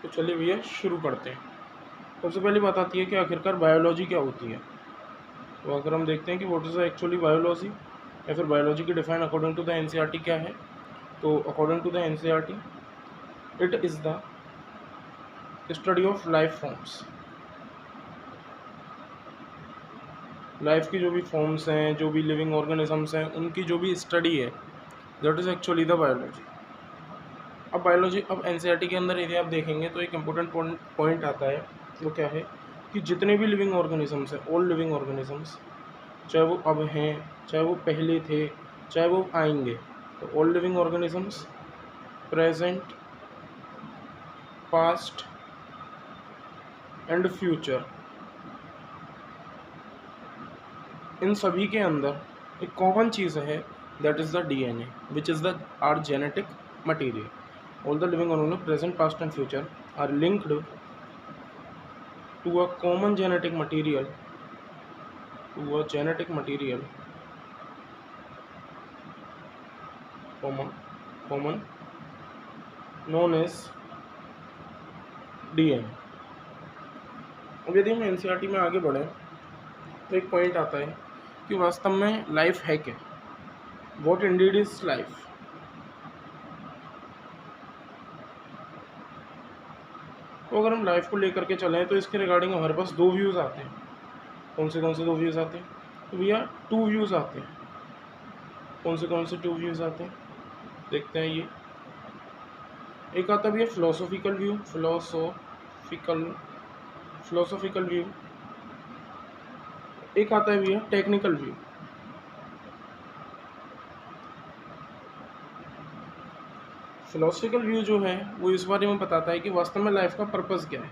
तो चलिए भैया शुरू करते हैं। सबसे पहली बात आती है कि आखिरकार बायोलॉजी क्या होती है। तो अगर हम देखते हैं कि व्हाट इज़ एक्चुअली बायोलॉजी या फिर बायोलॉजी की define according to the NCERT क्या है, तो according to the NCERT it is the study of life forms. Life की जो भी फॉर्म्स हैं, जो भी लिविंग ऑर्गेनिजम्स हैं, उनकी जो भी स्टडी है, that is actually the biology. अब बायोलॉजी, अब एनसीईआरटी के अंदर यदि आप देखेंगे तो एक इम्पोर्टेंट पॉइंट आता है, वो क्या है कि जितने भी लिविंग ऑर्गेनिजम्स हैं, ऑल लिविंग ऑर्गेनिजम्स, चाहे वो अब हैं, चाहे वो पहले थे, चाहे वो आएंगे, तो all living organisms present, past and future, इन सभी के अंदर एक कॉमन चीज़ है, that is the DNA which is the are genetic material. All the living organisms, present, past, and future, are linked to a common genetic material, common known as DNA। अब यदि हम एनसीईआरटी में आगे बढ़े तो एक पॉइंट आता है कि वास्तव में लाइफ है क्या, वॉट इंडीड इज लाइफ। तो अगर हम लाइफ को लेकर के चलें तो इसके रिगार्डिंग हमारे पास दो व्यूज़ आते हैं। कौन से दो व्यूज़ आते हैं? तो भैया टू व्यूज़ आते हैं। कौन से टू व्यूज़ आते हैं देखते हैं। ये एक आता है भैया फिलोसॉफिकल व्यू, फिलोसॉफिकल व्यू। एक आता है भैया टेक्निकल व्यू। फिलोसॉफिकल व्यू जो है वो इस बारे में बताता है कि वास्तव में लाइफ का पर्पस क्या है,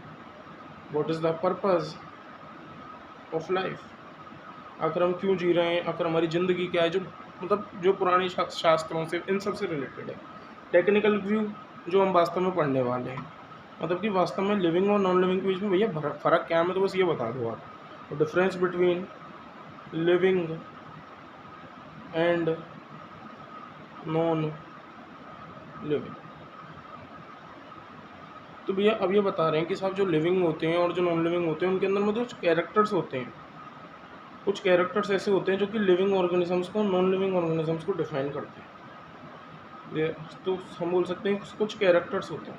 what is the purpose of life. आखिर हम क्यों जी रहे हैं, आखिर हमारी ज़िंदगी क्या है, जो मतलब जो पुराने शास्त्रों से, इन सब से रिलेटेड है। टेक्निकल व्यू जो हम वास्तव में पढ़ने वाले हैं, मतलब कि वास्तव में लिविंग और नॉन लिविंग के बीच में भैया फ़र्क क्या है, मैं तो बस ये बता दूँ आप। तो difference between living and non living. तो भैया अब ये बता रहे हैं कि साहब जो लिविंग होते हैं और जो नॉन लिविंग होते हैं उनके अंदर मतलब कुछ कैरेक्टर्स होते हैं, कुछ कैरेक्टर्स ऐसे होते हैं जो कि लिविंग ऑर्गेनिजम्स को, नॉन लिविंग ऑर्गेनिजम्स को डिफाइन करते हैं। तो हम बोल सकते हैं कुछ कैरेक्टर्स होते हैं।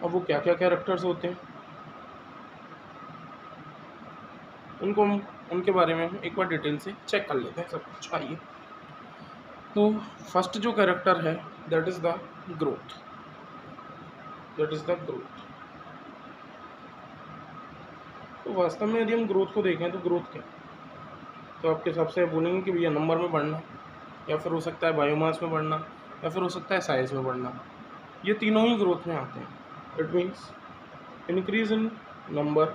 अब वो क्या क्या कैरेक्टर्स होते हैं उनको हम, उनके बारे में हम एक बार डिटेल से चेक कर लेते हैं सब कुछ। आइए, तो फर्स्ट जो कैरेक्टर है दैट इज़ द ग्रोथ, तो वास्तव में यदि हम ग्रोथ को देखें तो ग्रोथ क्या, तो आपके हिसाब से बोलेंगे कि भैया नंबर में बढ़ना, या फिर हो सकता है बायोमास में बढ़ना, या फिर हो सकता है साइज में बढ़ना। ये तीनों ही ग्रोथ में आते हैं। It means increase in number,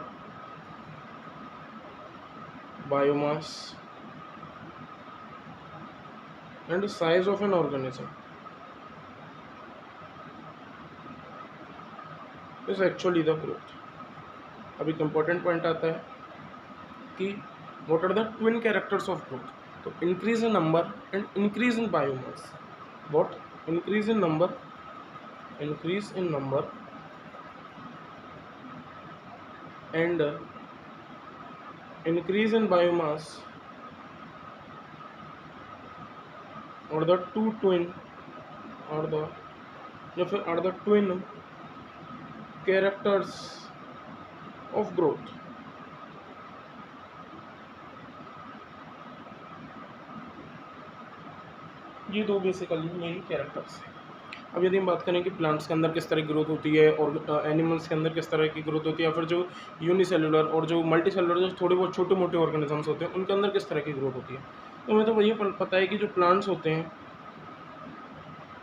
biomass and size of an organism is actually the growth. अब एक इम्पॉर्टेंट पॉइंट आता है कि what are the twin characters of growth? तो increase in number and increase in biomass. What? Increase in number and increase in biomass or the two twin or the twin characters of growth। ये दो basically main characters हैं। अब यदि हम बात करें कि प्लांट्स के अंदर किस तरह की ग्रोथ होती है और एनिमल्स के अंदर किस तरह की ग्रोथ होती है, या फिर जो यूनिसेलुलर और जो मल्टी सेलुलर जो थोड़े बहुत छोटे मोटे ऑर्गेनिजम्स होते हैं उनके अंदर किस तरह की ग्रोथ होती है, तो हमें तो वही पता है कि जो प्लांट्स होते हैं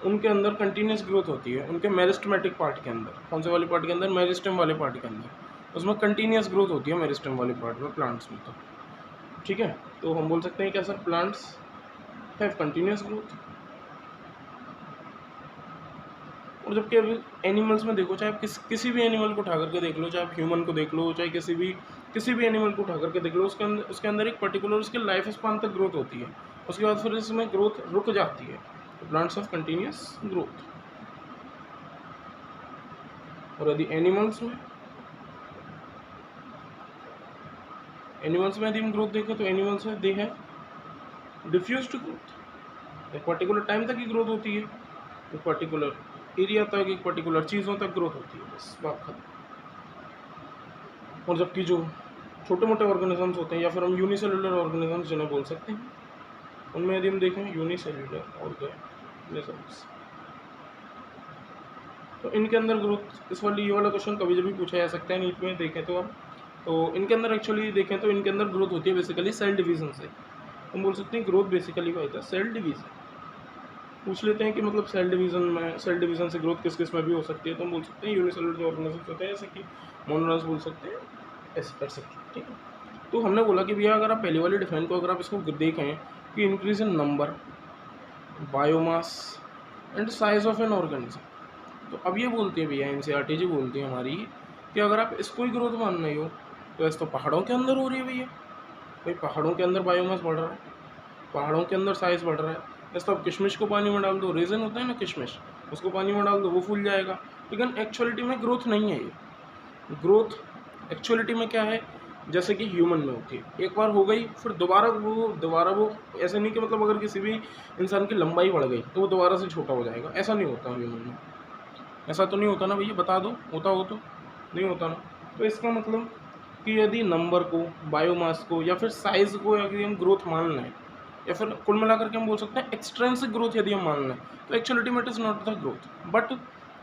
उनके अंदर कंटिन्यूस ग्रोथ होती है। उनके मेरिस्टेमेटिक पार्ट के अंदर, कौन से वाले पार्ट के अंदर, मेरिस्टेम वाले पार्ट के अंदर, उसमें कंटिन्यूस ग्रोथ होती है मेरिस्टेम वाले पार्ट में, प्लांट्स में। तो ठीक है, तो हम बोल सकते हैं क्या sir, plants have continuous growth. और जबकि अभी एनिमल्स में देखो, चाहे आप किसी भी एनिमल को उठा करके देख लो, चाहे आप ह्यूमन को देख लो, चाहे किसी भी एनिमल को उठा करके देख लो, उसके अंदर एक पर्टिकुलर उसके लाइफ स्पान तक ग्रोथ होती है, उसके बाद फिर इसमें ग्रोथ रुक जाती है। तो प्लांट्स ऑफ कंटिन्यूस ग्रोथ। और यदि एनिमल्स में यदि हम ग्रोथ देखें तो एनिमल्स में दे है डिफ्यूज्ड ग्रोथ। एक पर्टिकुलर टाइम तक की ग्रोथ होती है, एक पर्टिकुलर एरिया तक, एक पर्टिकुलर चीज़ों तक ग्रोथ होती है, बस बात खत्म। और जबकि जो छोटे मोटे ऑर्गेनिजम्स होते हैं या फिर हम यूनिसेलुलर ऑर्गेनिजम्स जिन्हें बोल सकते हैं, उनमें यदि हम देखें यूनिसेलुलर ऑर्गेनिजम्स, तो इनके अंदर ग्रोथ, इस वाली ये वाला क्वेश्चन कभी भी पूछा जा सकता है नीट में देखें तो हम, तो इनके अंदर एक्चुअली देखें तो इनके अंदर ग्रोथ होती है बेसिकली सेल डिवीजन से। हम बोल सकते हैं ग्रोथ बेसिकली क्या होता है, सेल डिवीजन। पूछ लेते हैं कि मतलब सेल डिवीजन से ग्रोथ किस किस में भी हो सकती है, तो हम बोल सकते हैं यूनिसेलुलर जो ऑर्गेनिजम्स होते हैं जैसे कि मोनोमर्स बोल सकते हैं, एक्सेट्रा। ठीक है, तो हमने बोला कि भैया अगर आप पहले वाली डिफाइन को अगर आप इसको देखें कि increase in number, biomass and size of an organism, तो अब ये बोलते हैं भैया एनसीईआरटी जी बोलती है हमारी कि अगर आप इसको ही ग्रोथ मान रहे हो तो ऐसा तो पहाड़ों के अंदर हो रही है भैया, भाई पहाड़ों के अंदर बायोमास बढ़ रहा है, पहाड़ों के अंदर साइज बढ़ रहा है, ऐसा तो आप किशमिश को पानी में डाल दो, रेजन होता है ना किशमिश, उसको पानी में डाल दो वो फूल जाएगा। लेकिन एक्चुअलिटी में ग्रोथ नहीं है ये। ग्रोथ एक्चुअलिटी में क्या है, जैसे कि ह्यूमन में होती है, एक बार हो गई फिर दोबारा वो ऐसे नहीं कि मतलब अगर किसी भी इंसान की लंबाई बढ़ गई तो वो दोबारा से छोटा हो जाएगा, ऐसा नहीं होता ह्यूमन में। ऐसा तो नहीं होता ना भैया, बता दो, होता हो तो नहीं होता ना। तो इसका मतलब कि यदि नंबर को, बायोमास को या फिर साइज को यदि हम ग्रोथ मान लें, या फिर कुल मिलाकर के हम बोल सकते हैं एक्सट्रेंसिक ग्रोथ यदि हम मान लें, तो एक्चुअलिटी में it is not the growth, but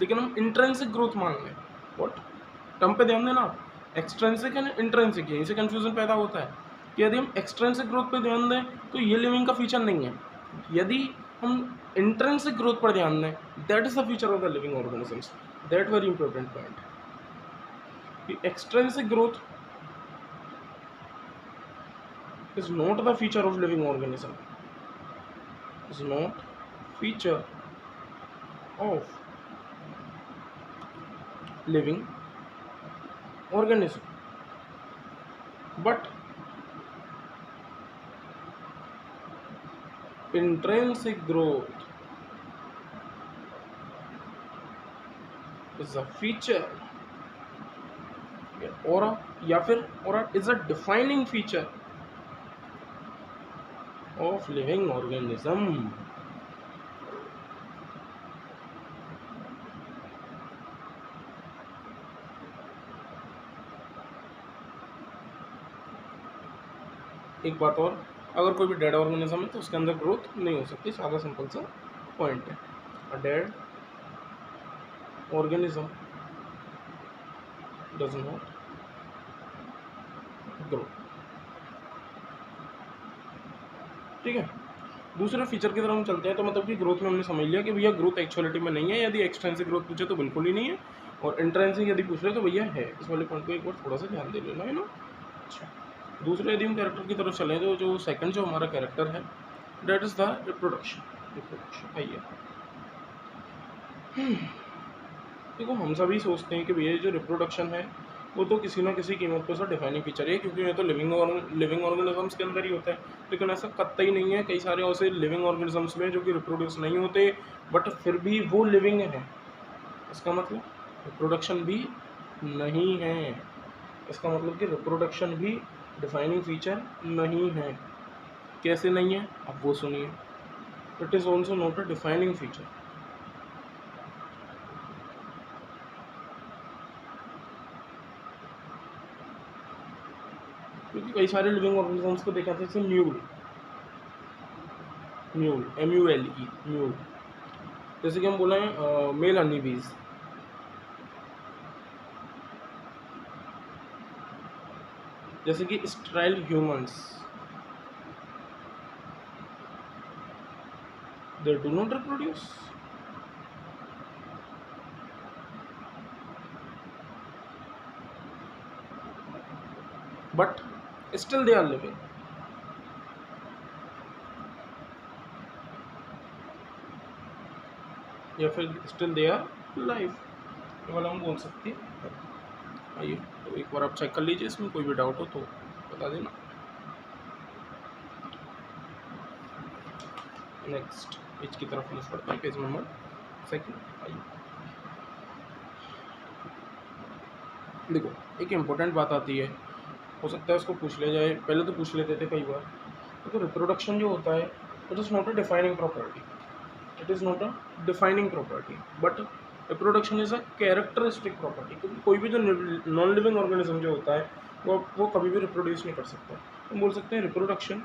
लेकिन हम इंट्रेंसिक ग्रोथ मान लें, व्हाट, टर्म पे ध्यान देना, एक्सट्रेंसिक है ना इंट्रेंसिक है, इसे कन्फ्यूजन पैदा होता है कि यदि हम एक्सट्रेंसिक ग्रोथ पे ध्यान दें तो ये लिविंग का फीचर नहीं है, यदि हम इंट्रेंसिक ग्रोथ पर ध्यान दें that is the feature of the living organisms. That very important point कि extrinsic growth is not the feature of living organism, is not feature of living organism, but intrinsic growth is a feature or a या फिर or a is a defining feature of living organism। एक बात और, अगर कोई भी dead organism है तो उसके अंदर ग्रोथ नहीं हो सकती, सादा सिंपल सा पॉइंट है। A dead organism does not grow. ठीक है, दूसरे फीचर की तरफ हम चलते हैं। तो मतलब कि ग्रोथ में हमने समझ लिया कि भैया ग्रोथ एक्चुअलिटी में नहीं है, यदि एक्सटेंसिव ग्रोथ पूछे तो बिल्कुल ही नहीं है, और इंट्रेंसिक यदि पूछ रहे तो भैया है। इस वाले पॉइंट को एक बार थोड़ा सा ध्यान दे लेना है ना। अच्छा, दूसरे यदि हम कैरेक्टर की तरफ चलें तो जो सेकंड जो हमारा कैरेक्टर है दैट इज़ द रिप्रोडक्शन। आइए, देखो हम सभी सोचते हैं कि भैया जो रिप्रोडक्शन है वो तो किसी ना किसी कीमत पर सर डिफाइनिंग फीचर है, क्योंकि ये तो लिविंग ऑर्गेनिजम्स के अंदर ही होता है। लेकिन ऐसा कतई नहीं है, कई सारे ऐसे लिविंग ऑर्गेनिजम्स में जो कि रिप्रोड्यूस नहीं होते बट फिर भी वो लिविंग है। इसका मतलब रिप्रोडक्शन भी नहीं है, इसका मतलब कि रिप्रोडक्शन भी डिफाइनिंग फीचर नहीं है। कैसे नहीं है, अब वो सुनिए। It is also not a defining feature. क्योंकि कई सारे लिविंग ऑर्गेनिजम्स को देखा था, जैसे म्यूल MULE म्यूल, जैसे कि हम बोले मेल हनीबीज, जैसे कि sterile humans, they do not reproduce, but still they are living. या फिर स्टिल दे आर लाइफ, ये वाला हम बोल सकते हैं। आइए, तो एक बार आप चेक कर लीजिए, इसमें कोई भी डाउट हो तो बता देना। नेक्स्ट पेज की तरफ मूव करते हैं, पेज नंबर सेकंड। आइए, देखो एक इम्पोर्टेंट बात आती है, हो सकता है उसको पूछ लिया जाए, पहले तो पूछ लेते थे कई बार। देखो रिप्रोडक्शन जो होता है it is not a defining property, it is not a defining property, but reproduction is a characteristic property, क्योंकि कोई भी जो नॉन लिविंग ऑर्गेनिज्म जो होता है वो कभी भी रिप्रोड्यूस नहीं कर सकता। हम बोल सकते हैं रिप्रोडक्शन,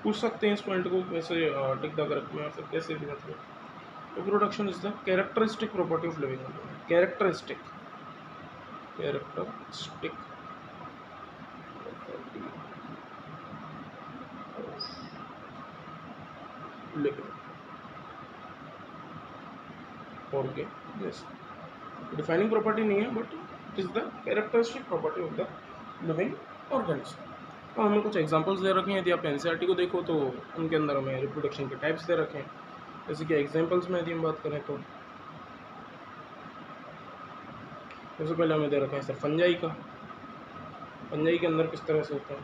पूछ सकते हैं इस पॉइंट को वैसे टिक द करेक्ट में या फिर कैसे भी मतलब reproduction is the characteristic property of living organism, characteristic living organism. Defining property नहीं है but it is the characteristic property of the living organism. तो हमें कुछ एग्जांपल्स दे रखे हैं, यदि आप एनसीईआरटी को देखो तो उनके अंदर हमें रिप्रोडक्शन के टाइप्स दे रखे हैं। जैसे कि एग्जांपल्स में यदि हम बात करें तो सबसे पहले हमें दे रखा है सर फंजाई का। फंजाई के अंदर किस तरह से होता है,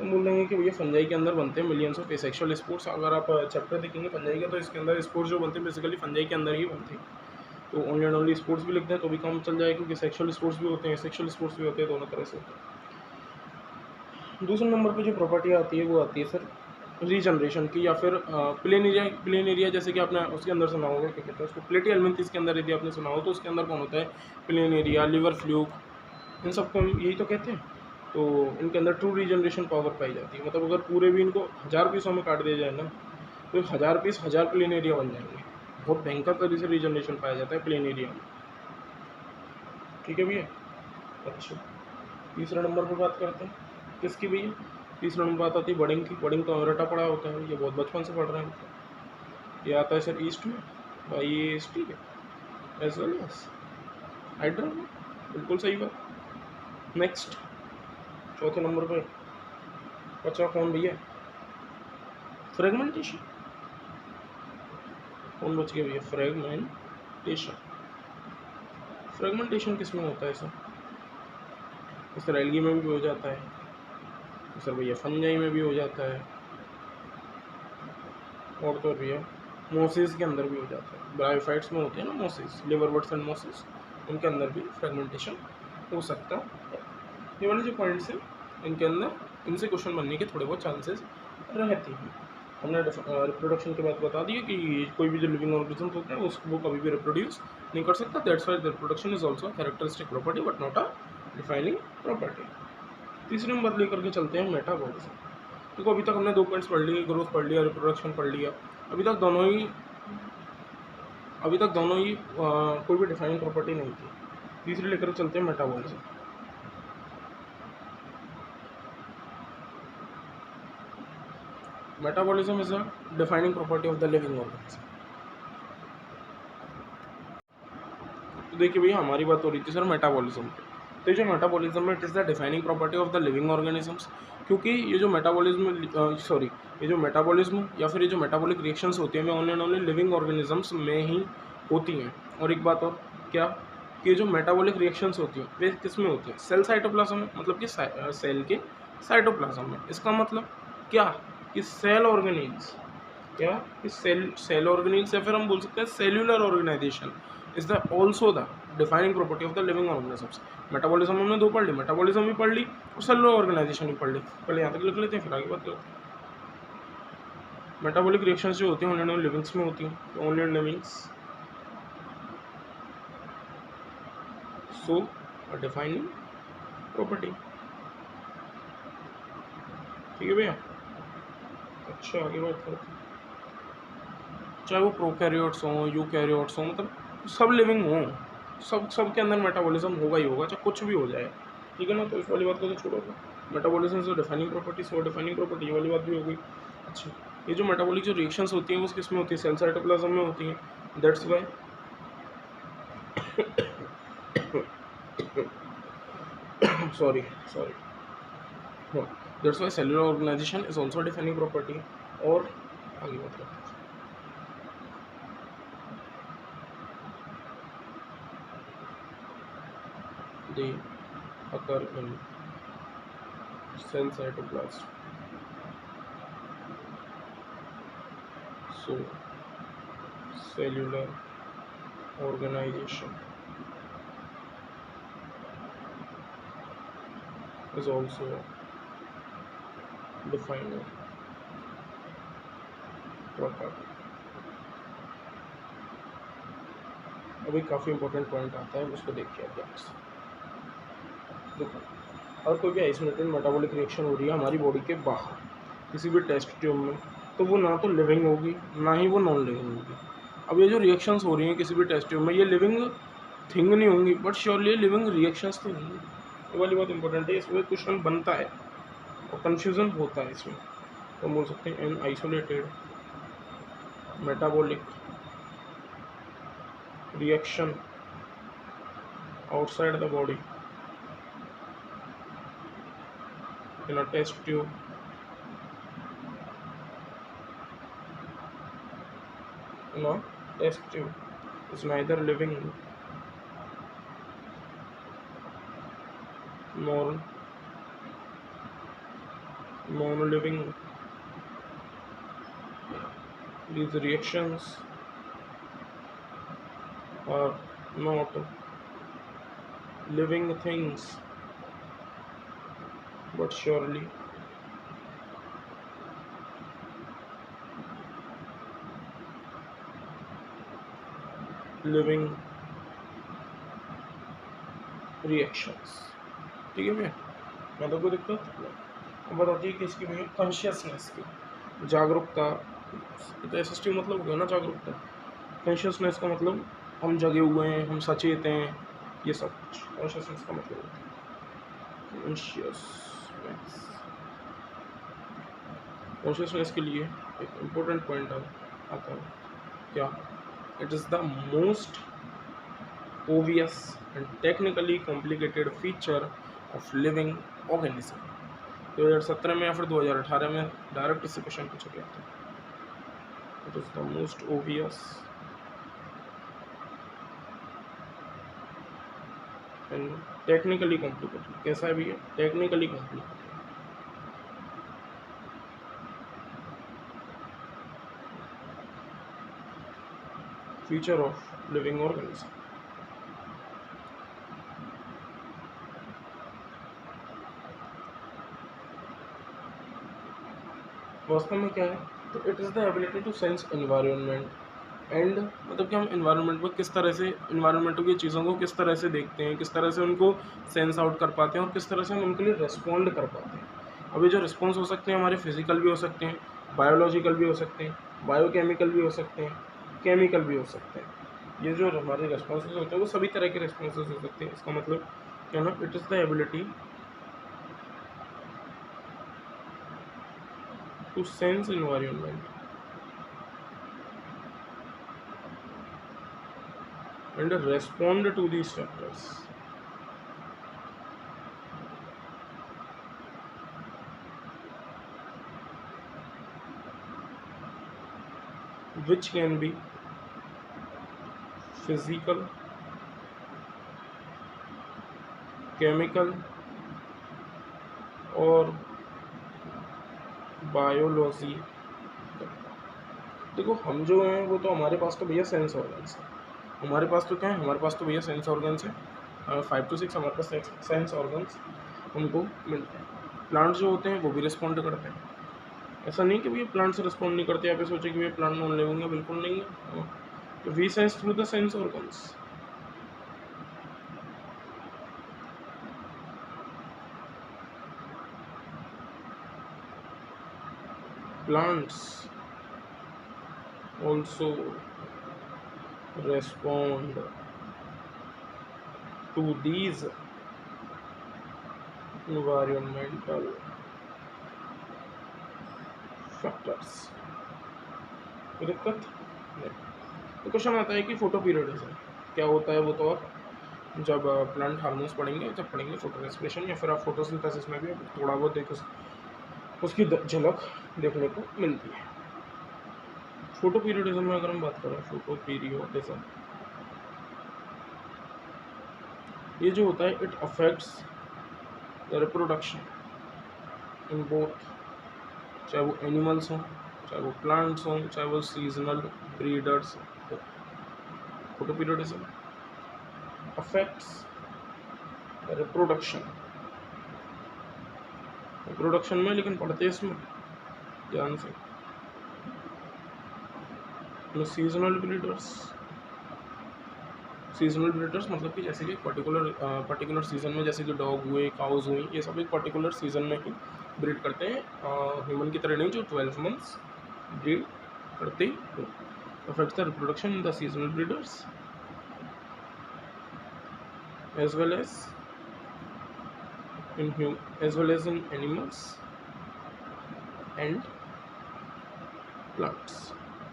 हम बोल देंगे कि भैया फंजाई के अंदर बनते हैं मिलियंस ऑफ एसेक्सुअल स्पोर्स। अगर आप चैप्टर देखेंगे फंजाई का तो इसके अंदर स्पोर्स जो बनते हैं बेसिकली फंजाई के अंदर ही बनते हैं। तो ओनली एंड ओनली स्पोर्ट्स भी लिखते हैं तो भी काम चल जाएगा, क्योंकि सेक्सुअल स्पोर्ट्स भी होते हैं, सेक्सुअल स्पोर्ट्स भी होते हैं, दोनों तरह से होते हैं। दूसरे नंबर पे जो प्रॉपर्टी आती है वो आती है सर रीजनरेशन की, या फिर प्लेन एरिया जैसे कि आपने उसके अंदर सुना होगा क्या कहते हैं उसको, प्लेटी एलिमेंट्स के अंदर यदि आपने सुना हो तो उसके अंदर कौन होता है, प्लेन एरिया, लिवर फ्लूक, इन सबको हम यही तो कहते हैं। तो इनके अंदर ट्रू रीजनरेशन पावर पाई जाती है, मतलब अगर पूरे भी इनको 1000 पीसों में काट दिया जाए ना तो 1000 पीस 1000 प्लेन एरिया बन जाएंगे। बहुत भयंकर तरीके से रीजनरेशन पाया जाता है प्लेन एरिया में। ठीक है भैया। अच्छा तीसरे नंबर पर बात करते हैं किसकी भैया, तीसरा नंबर बात आती है बडिंग की। बडिंग तो रटा पड़ा होता है, ये बहुत बचपन से पढ़ रहे हैं। ये आता है सर ईस्ट में बाई ईस्ट, ठीक है, एज वेल एज हाइड्रा में, बिल्कुल सही बात। नेक्स्ट चौथे नंबर पे बचा कौन भैया, फ्रेगमेंटेशन। कौन बच गया भैया, फ्रेगमेंटेशन। फ्रेगमेंटेशन किस में होता है सर एल्गी में भी हो जाता है सर भैया, फंजाई में भी हो जाता है, और तो भैया मोसिस के अंदर भी हो जाता है। ब्रायोफाइट्स में होते हैं ना मोसिस, लिवरवर्ट्स एंड मोसिस, उनके अंदर भी फ्रेगमेंटेशन हो सकता है। ये वाले जो पॉइंट्स हैं इनके अंदर इनसे क्वेश्चन बनने के थोड़े बहुत चांसेस रहते हैं। हमने रिप्रोडक्शन के बाद बता दिया कि कोई भी जो लिविंग ऑर्गेनिज्म होते हैं वो कभी भी रिप्रोड्यूस नहीं कर सकता, that's why reproduction is also characteristic property but not a defining property. तीसरे नंबर लेकर के चलते हैं मेटाबॉलिज्म। देखो अभी तक हमने 2 पॉइंट्स पढ़ लिए, ग्रोथ पढ़ लिया, रिप्रोडक्शन पढ़ लिया। अभी तक दोनों ही कोई भी डिफाइनिंग प्रॉपर्टी नहीं थी। तीसरे लेकर चलते हैं metabolism. Metabolism is a defining property of the living organism. तो देखिए भैया हमारी बात हो रही थी सर मेटाबॉलिज्म पे, तो ये जो मेटाबॉलिज्म है it is the defining property of the living organisms. क्योंकि ये जो मेटाबॉलिज्म या फिर ये जो मेटाबॉलिक रिएक्शंस होती हैं only and only living organisms में ही होती हैं। और एक बात और क्या, कि ये जो मेटाबॉलिक रिएक्शंस होती हैं वे किस में होती हैं, सेल साइटोप्लाज्म में, मतलब कि सेल के साइटोप्लाज्म में। इसका मतलब क्या कि सेल ऑर्गेनील्स, क्या कि सेल ऑर्गेनील्स, या फिर हम बोल सकते हैं cellular organisation is the also the defining property of the living organisms. Metabolism हमने 2 पढ़ ली, मेटाबॉलिज्म भी पढ़ ली और सेलुलर ऑर्गेनाइजेशन भी पढ़ ली। पहले यहाँ तक लिख लेते हैं फिर आगे बात करते हैं। मेटाबॉलिक रिएक्शंस जो होती हैं ओनली लिविंग्स में होती हैं, तो only livings so a defining property. ठीक है भैया। अच्छा आगे बात करते हैं, चाहे वो प्रोकैरियोट्स हों, यूकैरियोट्स हों, मतलब सब लिविंग हों, सब के अंदर मेटाबॉलिज्म होगा ही होगा, चाहे कुछ भी हो जाए। ठीक है ना, तो इस वाली बात को तो छोड़ो। मेटाबॉलिज्म से डिफाइनिंग प्रॉपर्टी, सो डिफाइनिंग प्रॉपर्टी, ये वाली बात भी हो गई। अच्छा ये जो मेटाबॉलिक जो रिएक्शंस होती हैं वो किस में होती है, सेल साइटोप्लाज्म में होती हैं। That's why sorry that's why cellular organisation is also defining property. और आगे बात करते हैं, they occur in cell cytoplasm. So, cellular organization is also defined properly. अभी काफ़ी इंपॉर्टेंट पॉइंट आता है, उसको देखिए आप ध्यान से। देखो, अगर कोई भी आइसोलेटेड मेटाबॉलिक रिएक्शन हो रही है हमारी बॉडी के बाहर किसी भी टेस्ट ट्यूब में, तो वो ना तो लिविंग होगी ना ही वो नॉन लिविंग होगी। अब ये जो रिएक्शंस हो रही हैं किसी भी टेस्ट ट्यूब में, ये लिविंग थिंग नहीं होंगी, बट श्योरली ये लिविंग रिएक्शंस तो होंगी। ये वाली बहुत इंपॉर्टेंट है, इसमें क्वेश्चन बनता है और कन्फ्यूज़न होता है इसमें। तो बोल सकते हैं an isolated metabolic reaction outside the body in a test tube is neither living nor non-living. These reactions are not living things, but surely living reactions. ठीक है भैया, मतलब कोई दिक्कत। अब बताती है कि इसकी भैया कॉन्शियसनेस की, जागरूकता, तो एसएसटी मतलब हो गया ना जागरूकता। कॉन्शियसनेस का मतलब हम जगे हुए हैं, हम सचेत हैं, ये सब कुछ कॉन्शियसनेस का मतलब होता है। कॉन्शियसनेस के लिए एक इम्पोर्टेंट पॉइंट आता है क्या, it is the most obvious and technically complicated feature of living organism। 2017 में या फिर 2018 में डायरेक्ट इससे क्वेश्चन पूछा गया था। It is the most obvious and technically complicated. कैसा है भैया, technically complicated feature of living organism. वास्तव में क्या है, तो it is the ability to sense environment and, मतलब कि हम इन्वायरमेंट को किस तरह से, इन्वायरमेंट की चीज़ों को किस तरह से देखते हैं, किस तरह से उनको सेंस आउट कर पाते हैं और किस तरह से हम उनके लिए रिस्पॉन्ड कर पाते हैं। अब ये जो रिस्पॉन्स हो सकते हैं हमारे फिजिकल भी हो सकते हैं, बायोलॉजिकल भी हो सकते हैं, बायोकेमिकल भी हो सकते हैं, केमिकल भी हो सकते हैं। ये जो हमारे रिस्पॉन्सेज होते हैं वो सभी तरह के रिस्पॉन्सेज हो सकते हैं। इसका मतलब क्या ना, it is the ability to sense environment and respond to these factors, which can be physical, chemical और बायोलॉजी। देखो हम जो हैं वो तो हमारे पास तो भैया सेंस ऑर्गन्स है, हमारे पास तो क्या है, हमारे पास तो भैया सेंस ऑर्गन्स है, 5 to 6 हमारे पास सेंस ऑर्गन्स हमको मिलते हैं। प्लांट जो होते हैं वो भी रिस्पॉन्ड करते हैं। ऐसा नहीं कि भैया प्लांट से रिस्पॉन्ड नहीं करते, आप ये सोचे कि भैया प्लांट नॉन लिविंग है, बिल्कुल नहीं है। We sense through the sense organs. Plants also respond to these environmental factors। कोई दिक्कत नहीं। तो क्वेश्चन आता है कि फोटो पीरियडिज्म क्या होता है, वो तो आप जब प्लांट हार्मोन्स पढ़ेंगे, जब पढ़ेंगे फोटो रेस्पिरेशन, या फिर आप फोटोसिंथेसिस में भी थोड़ा बहुत देखो, उसकी झलक देखने को मिलती है। फोटो पीरियडिज्म में अगर हम बात करें, फोटो पीरियडिज्म ये जो होता है, it affects the reproduction in both, चाहे वो एनिमल्स हों, चाहे वो प्लांट्स हों, चाहे वो सीजनल ब्रीडर्स हो। Photo periodism affects the reproduction production में, लेकिन पढ़ते इसमें ध्यान से। सीजनल ब्रीडर्स, सीजनल ब्रीडर्स मतलब कि जैसे कि पर्टिकुलर सीजन में, जैसे कि डॉग हुए, काउज हुई, ये सब एक पर्टिकुलर सीजन में ही ब्रीड करते हैं, ह्यूमन की तरह नहीं जो 12 मंथ्स ब्रीड करते हो। Affects the reproduction in the seasonal breeders as well as in animals and plants।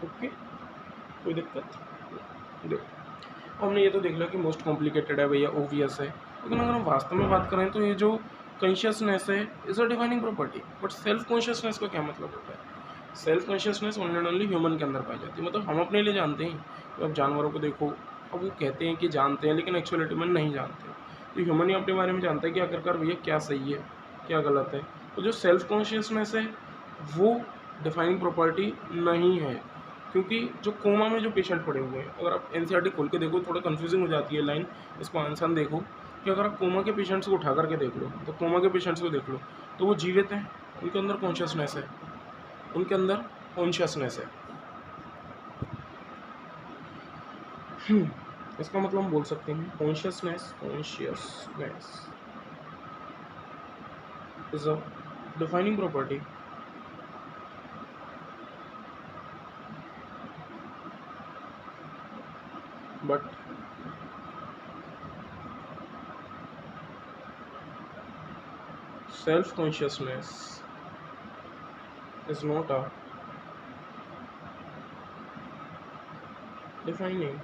Okay, कोई दिक्कत नहीं। देखो हमने ये तो देख लिया कि मोस्ट कॉम्प्लिकेटेड है भैया, ओवियस है, लेकिन अगर हम वास्तव में बात करें तो ये जो कॉन्शियसनेस है is a defining property. But self consciousness का क्या मतलब होता है? Self consciousness only and only human के अंदर पाई जाती है। मतलब हम अपने लिए जानते हैं, तो अब जानवरों को देखो, अब वो कहते हैं कि जानते हैं, लेकिन एक्चुअलिटी में नहीं जानते। तो ह्यूमन ही अपने बारे में जानता है कि आखिरकार भैया क्या सही है क्या गलत है। तो जो सेल्फ कॉन्शियसनेस है वो डिफाइनिंग प्रॉपर्टी नहीं है, क्योंकि जो कोमा में जो पेशेंट पड़े हुए हैं, अगर आप एनसीईआरटी खोल के देखो, थोड़ा कंफ्यूजिंग हो जाती है लाइन, इसको आंसर देखो कि अगर आप कोमा के पेशेंट्स को उठा करके देख लो, तो कोमा के पेशेंट्स को देख लो तो वो जीवित हैं, उनके अंदर कॉन्शियसनेस है, उनके अंदर कॉन्शियसनेस है। इसका मतलब हम बोल सकते हैं consciousness is a defining property but self consciousness is not a defining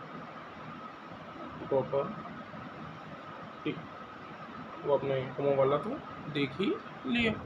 property। वो अपने कमों वाला तो देख ही लिया।